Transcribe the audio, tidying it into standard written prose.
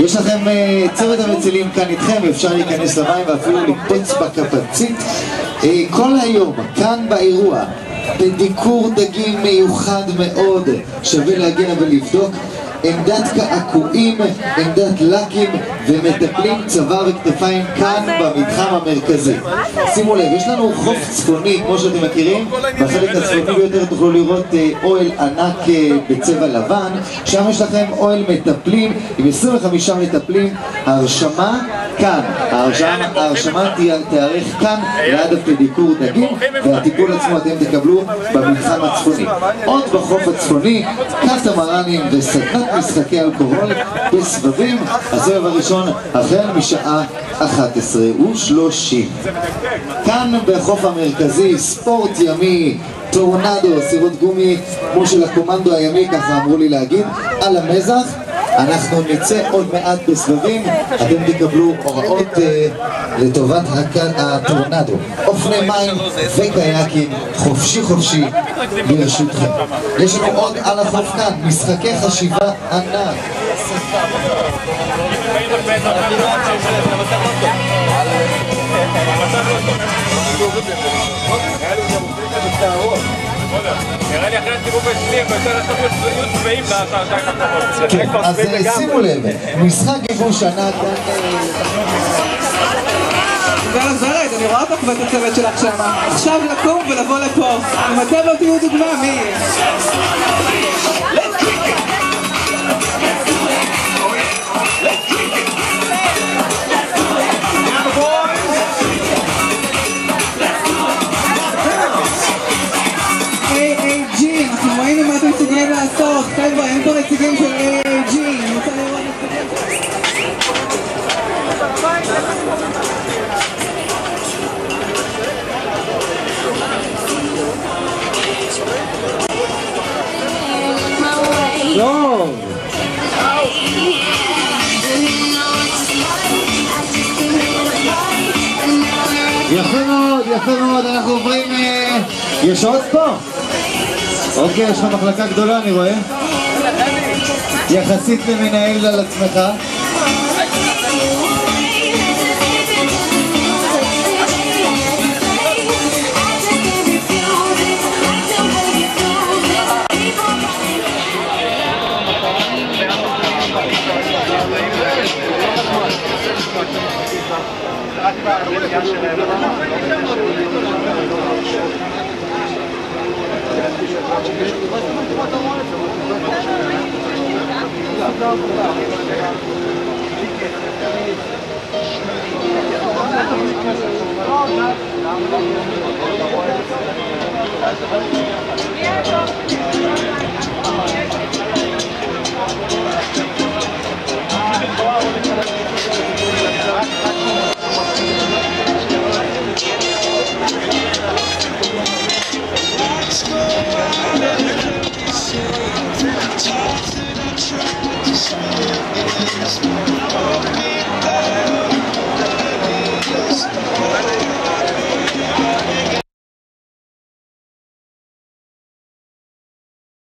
יש לכם צוות המצילים כאן איתכם, אפשר להיכנס למים ואפילו לקפוץ בקפצית כל היום כאן באירוע. בדיקור דגים מיוחד מאוד, שווה להגיע ולבדוק. עמדת קעקועים, עמדת לקים ומטפלים צוואר וכתפיים כאן במתחם המרכזי. שימו לב, יש לנו חוף צפוני כמו שאתם מכירים, בחלק הצפוני ביותר תוכלו לראות אוהל ענק בצבע לבן, שם יש לכם אוהל מטפלים עם 25 מטפלים. ההרשמה כאן, ההרשמה תיארך כאן ליד הפדיקור דגים, והטיפול עצמו אתם תקבלו במתחם הצפוני. עוד בחוף הצפוני, קטמרנים וסדנת משחקי אלכוהול בסבבים. הסבב הראשון החל משעה 11:30. כאן בחוף המרכזי ספורט ימי, טורנדו, סירות גומי כמו של הקומנדו הימי, ככה אמרו לי להגיד, על המזח. אנחנו נצא עוד מעט בסבבים, אתם תקבלו הוראות לטובת הטורנדו. אופני מים וקייקים חופשי חופשי ברשותכם. יש לנו עוד על החוף כאן משחקי חשיבה ענק. נראה לי אחרי הסיבוב השני, ויותר לעשות יהיו צבעים לשעתיים. כן, אז שימו לב, משחק גיבוש ענק. ורד, אני רואה אותך ואת הצוות שלך שמה. עכשיו לקום ולבוא לפה. אם אתם לא תהיו דוגמה, מי יהיה? אנחנו ראינו מה אתם מסוגלים לעשות. חבר'ה, אין פה נציגים של AAG. אני רוצה לראות לא! יפה מאוד, יפה מאוד. אנחנו עוברים... יש עוד פה? אוקיי, יש לך מחלקה גדולה, אני רואה. יחסית למנהל על עצמך. Talk to the track, just